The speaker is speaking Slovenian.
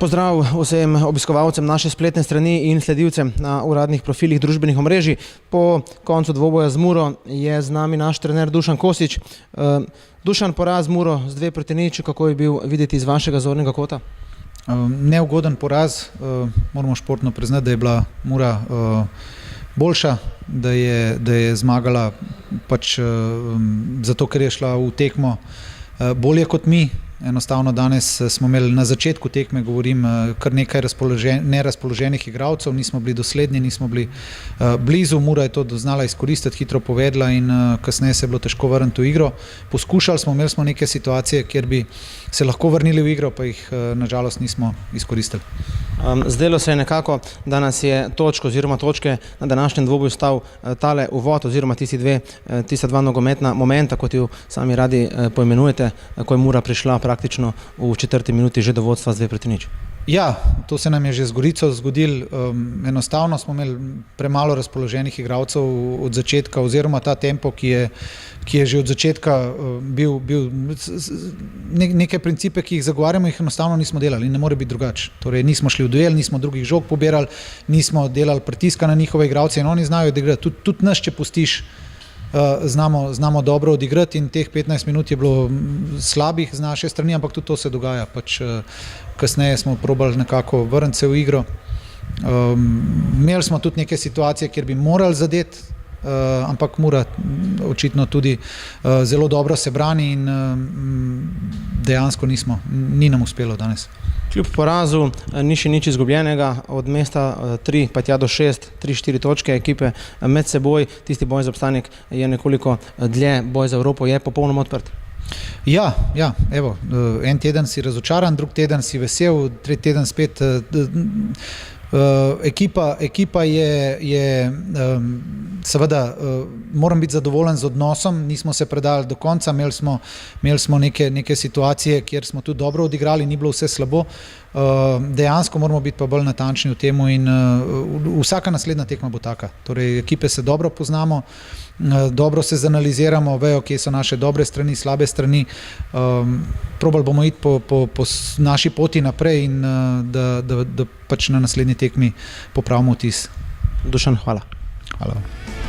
Pozdrav vsem obiskovalcem naše spletne strani in sledilcem na uradnih profilih družbenih omrežij. Po koncu dvoboja z Muro je z nami naš trener Dušan Kosič. Dušan, poraz Muro z 2-0, kako je bil videti iz vašega zornega kota? Neugoden poraz, moramo športno priznati, da je bila Mura boljša, da je zmagala pač zato, ker je šla v tekmo bolje kot mi. Enostavno danes smo imeli na začetku tekme, govorim, kar nekaj nerazpoloženih igralcev, nismo bili dosledni, nismo bili blizu. Mura je to znala izkoristiti, hitro povedla in kasneje se je bilo težko vrniti v igro. Poskušali smo, imeli smo neke situacije, kjer bi se lahko vrnili v igro, pa jih nažalost nismo izkoristili. Zdelo se je nekako, da nas je točke na današnjem dvoboju stal tale uvod oziroma tista dva nogometna momenta, kot ju sami radi poimenujete, ko je Mura prišla praktično v 4. minuti že do vodstva z 2-0. Ja, to se nam je že z Gorico zgodilo. Enostavno smo imeli premalo razpoloženih igralcev od začetka oziroma ta tempo, ki je že od začetka bil neke principe, ki jih zagovarjamo, jih enostavno nismo delali in ne more biti drugače. Torej nismo šli v duel, nismo drugih žog pobirali, nismo delali pritiska na njihove igralce in oni znajo odigrati. Tudi nas, če pustiš, znamo dobro odigrati in teh 15 minut je bilo slabih z naše strani, ampak tudi to se dogaja. Kasneje smo probali nekako vrniti se v igro. Imeli smo tudi neke situacije, kjer bi morali zadeti, ampak Mura očitno tudi zelo dobro se brani in dejansko ni nam uspelo danes. Kljub porazu ni še nič izgubljenega, od mesta 3 pa tja do 6, 3-4 točke ekipe med seboj, tisti boj za obstanek je nekoliko dlje, boj za Evropo je popolnoma odprt. Ja, evo, en teden si razočaran, drug teden si vesel, tretji teden spet. Ekipa je seveda, moram biti zadovoljen z odnosom, nismo se predali do konca, imeli smo neke situacije, kjer smo tudi dobro odigrali, ni bilo vse slabo. Dejansko moramo biti pa bolj natančni v temu in vsaka naslednja tekma bo taka. Torej, ekipe se dobro poznamo, dobro se zanaliziramo, vejo, kje so naše dobre strani, slabe strani. Probali bomo iti po naši poti naprej in da pač na naslednji tekmi popravimo vtis. Dušan, hvala. Hvala.